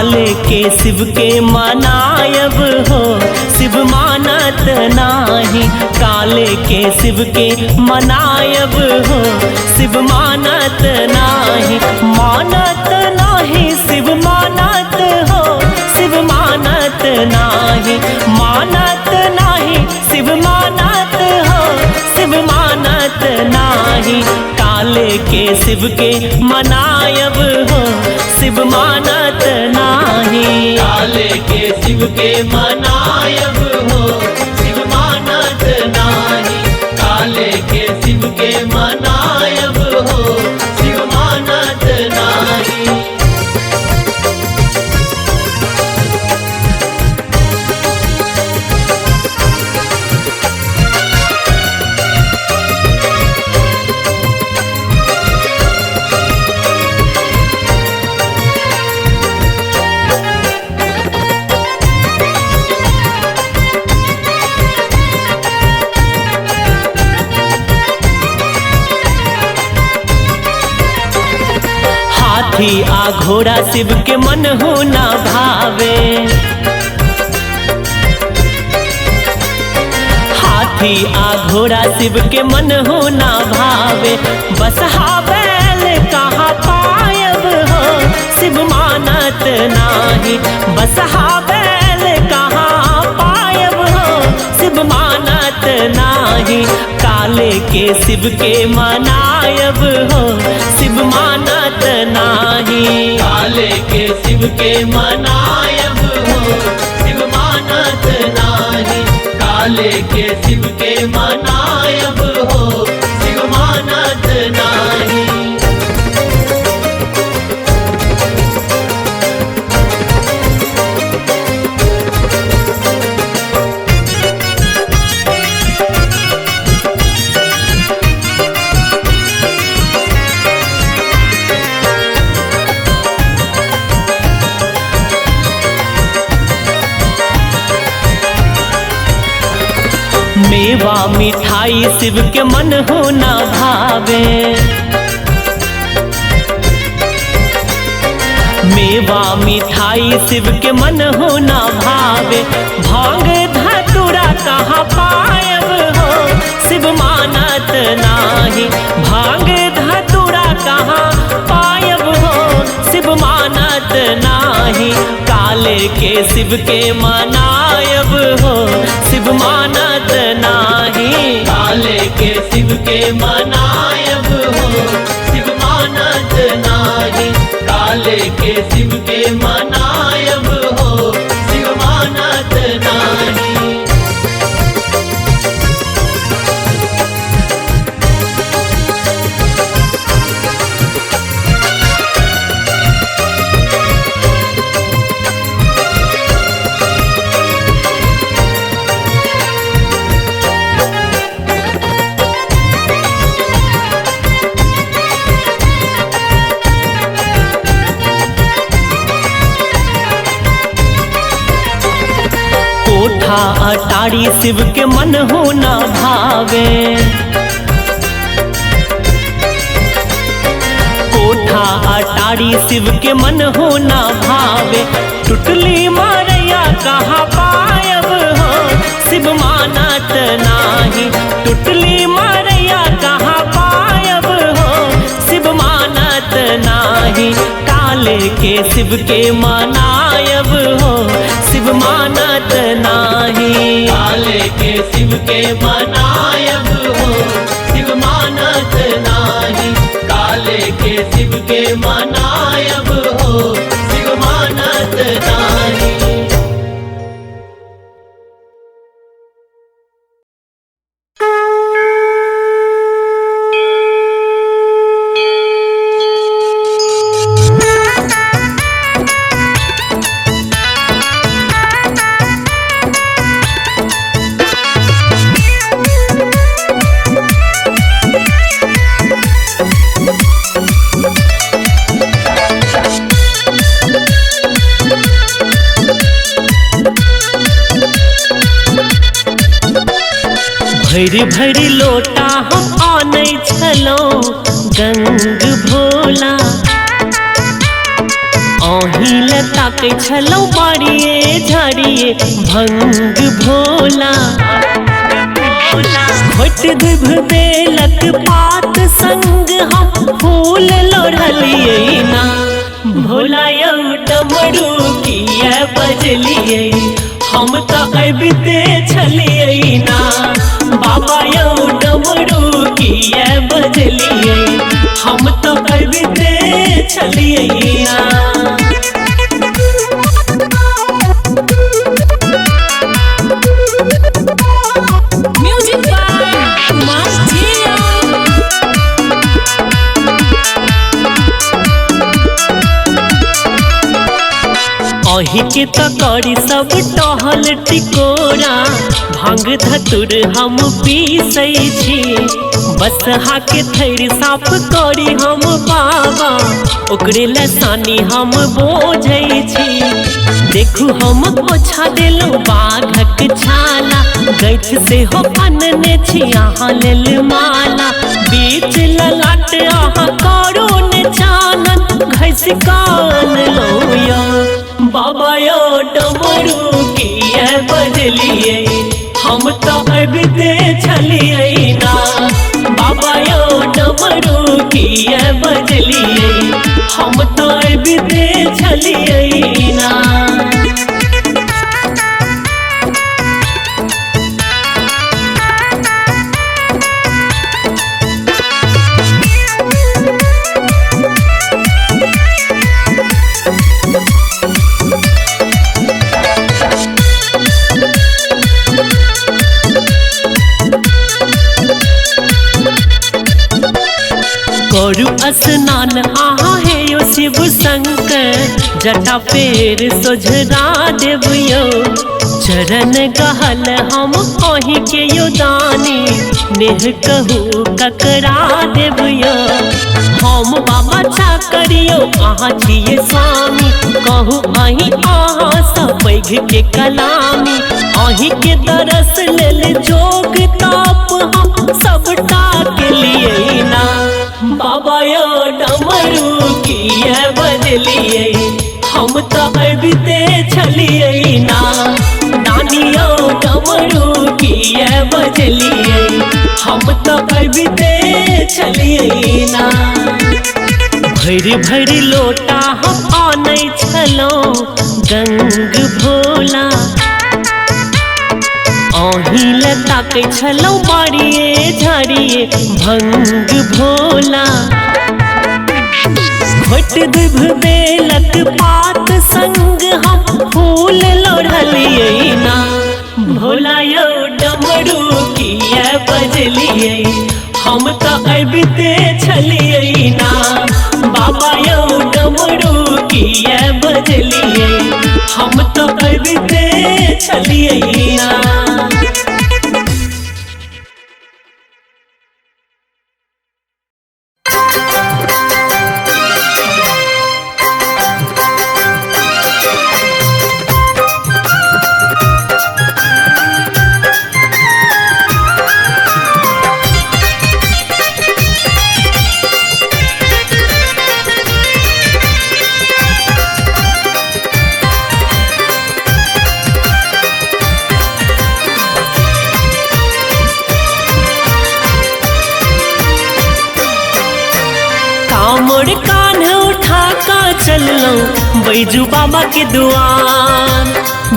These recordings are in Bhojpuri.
काले के शिव के मनायब हो, शिव मानत नाही। काले के शिव के मनायब हो, शिव मानत नाही। मानत नाही शिव मानत हो, शिव मानत नाही। मानत नाही शिव मानत हो, शिव मानत नाही। काले के शिव के मनायब हो, शिव मानत नाही। काले के शिव के मनायब हो, शिव मानत नाही। काले के शिव के मनायब हो, शिव मानत नाही। हाथी आ घोड़ा शिव के मन हो ना भावे। हाथी आ घोड़ा शिव के मन हो ना भावे। बसहा बैल कहाँ पायब हो, शिव मानत नाही। बसहा बैल कहाँ पायब हो, शिव मानत नाही। काले के शिव के मनायब हो, शिव मानत नाही। काले के शिव के मनायब हो, शिव मानत नाही। काले के शिव के मनायब हो, शिव मानत नाही। मेवा मिठाई शिव के मन हो ना भावे। मेवा मिठाई शिव के मन हो ना भावे। भांग धतूरा कहाँ पायब हो, शिव मानत नाही। भांग धतूरा कहाँ पायब हो, शिव मानत नाही। काले के शिव के मनायब हो, शिव मानत नाही। काले के शिव के मनायब हो, शिव मानत नाही। काले के शिव के मनायब हो, शिव मानत नाही। कोठा अटारी शिव के मन हो ना भावे। कोठा अटारी शिव के मन हो ना भावे। टुटली मारैया कहाँ पायब हो, शिव मानत नाही। टुटली मारैया कहाँ पायब हो, शिव मानत नाही। काले के शिव के मनायब हो, शिव मानत नाही। काले के शिव के मनायब हो, शिव मानत नाही। काले के शिव के मनायब हो, शिव मानत नाही। भरी भरी लोटा हम आनै छलौं गंग भोला। अहिल ताकै छलौ बाड़िए झाड़िए भंग भोला घोट दुभ बेलक पात संग हम फूल लोढ़लिए ना भोला यौ डमरू किया बजलिए हम तो अबिते छलिए ना बाबा यौ डमरू किया बजलिए हम तो अबिते छलिए ना। अही के तो करी सब टहल टिकोरा भांग धतुर हम पीसै छी बसहा के थैर साफ करी हम बाबा ओकरे लसानी हम बोझै छी देखू हम पोछा देलौ बाघक छाला गैठ से हो अनने छी अहाँ लेल माला बीच ललाट अहाँ करू ने चानन घैस कान लो यो बाबा यो डमरू किया बजलिए हम तो अबिते छलिए ना बाबा यो डमरू किया बजलिए हम तो अबिते छलिए ना। करू स्नान आहा है यो शिव शंकर जटा पेर सोझरा देव यो चरण गहल हम अही के यो दानी नेह कहू ककरा देव यो हम बाबा चा करियो अहाँ छिए स्वामी कहू अही अहाँ सब पैघ के कलामी अही के दरस लेल जोग ताप हम सबटा के लिए ना बाबा यो डमरू किया बजलिए हम तो अबिते छलिए ना नानी यो डमरू किया बजलिए हम तो अबिते छलिए ना। भरि भरि लोटा हम आनै छलौं गंग भोला अहिल ताकै छलौ बाड़िए झाड़िए भंग भोला घोट दुभ बेलक पात संग हम फूल लोढ़लिए ना भोला यौ डमरू किया बजलिए हम तो अबिते छलिए ना बाबा यौ डमरू किया बजलिए हम तो अबिते छलिए ना। मोड़ कान उठा का चललौं बैजू बाबा के दुआर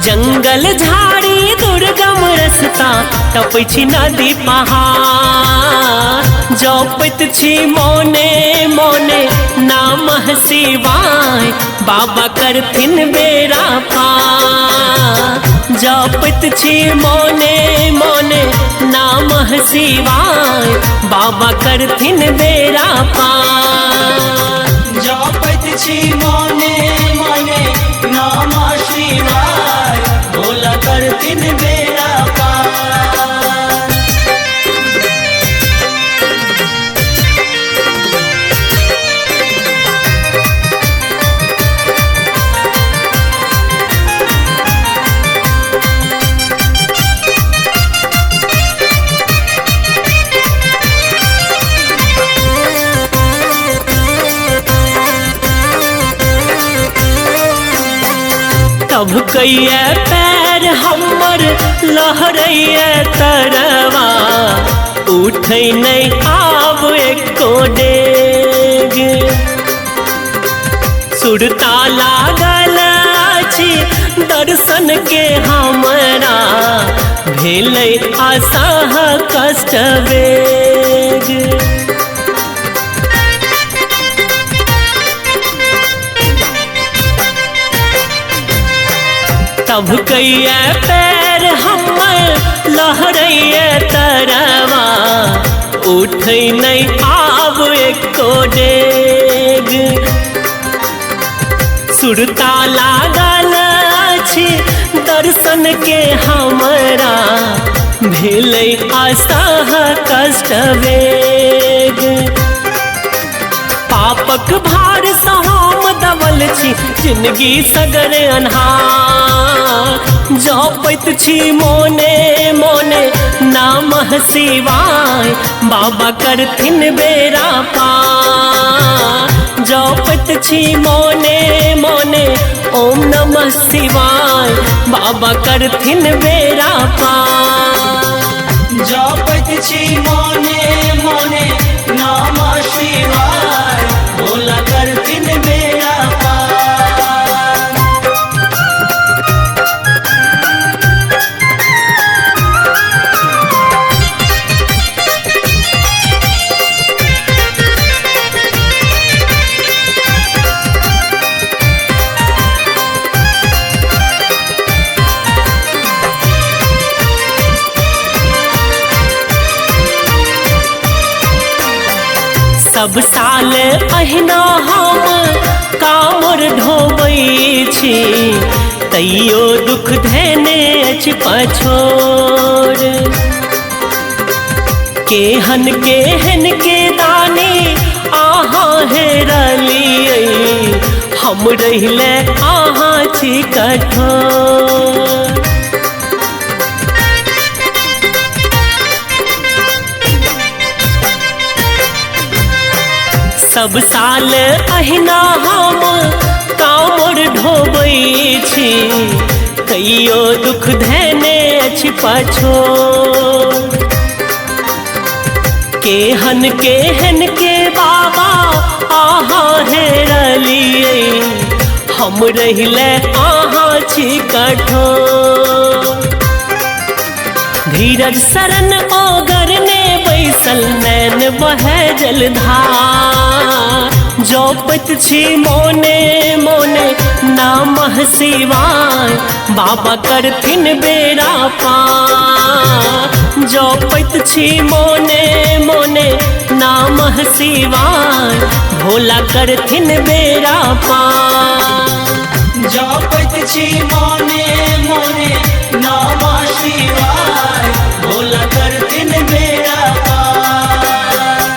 जंगल झाड़ी दुर्गम रस्ता टपै छी नदी पहाड़ जपैत छी मोने मोने नामः शिवाय बाबा करथिन बेड़ा पार जपैत छी मोने मोने नामः शिवाय बाबा करथिन बेड़ा पार जपैत छी मोने मोने नमः शिवाय भोला करथिन बेड़ा पार। कइए पैर हमर लहरइए तरवा उठै नहीं आब एको डेग सुरता लागल अछि दर्शन के हमरा भेलै असह कष्ट वेग तब कइए पैर हमर लहरइए तरवा उठै नहीं आब एको डेग सुरता लागल अछि दर्शन के हमरा भेलै असह कष्ट वेग पापक भार सँ हम दबल छी जिंदगी सगर अन्हार जपैत छी मोने मोने नामः शिवाय बाबा करथिन बेरा पार जपैत छी मोने मोने ओम नमः शिवाय बाबा करथिन बेरा पार जपत छी मोने मोने नमः शिवाय भोला करथिन बेड़ा पार। सब साल अहिना हम कामर ढोबै छी तैयो दुख धैने अछि पछोर केहन केहन के दानी अहाँ हेरलियै हम रहिले अहाँ छी कठोर सब साल अहिना हम कामर ढोबै छी कहियो दुख धैने अछि पछोर केहन केहन के बाबा अहाँ हेरलियै हम रहिले अहाँ छी कठोर धीरज शरण ओगरने बैसल नैन बहे जलधार जपैत छी मोने मोने नामः शिवाय बाबा करथिन बेड़ा पार जपैत छी मोने मोने नामः शिवाय भोला करथिन बेड़ा पार जपत छी मोने मोने नमः शिवाय भोला करथिन बेड़ा पार।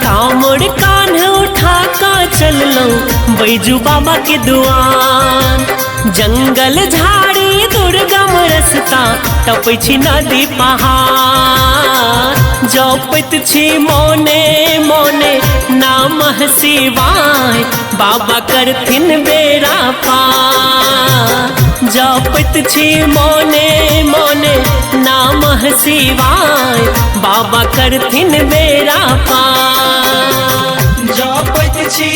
कामर कान्ह उठा का चललौं बैजू बाबा के दुआर जंगल झाड़ी दुर्गम रस्ता टपै छी नदी पहाड़ जपैत छी मोने मोने नामः शिवाय बाबा करथिन बेड़ा पार जपैत छी मोने मोने नामः शिवाय बाबा करथिन बेड़ा पार जपत छी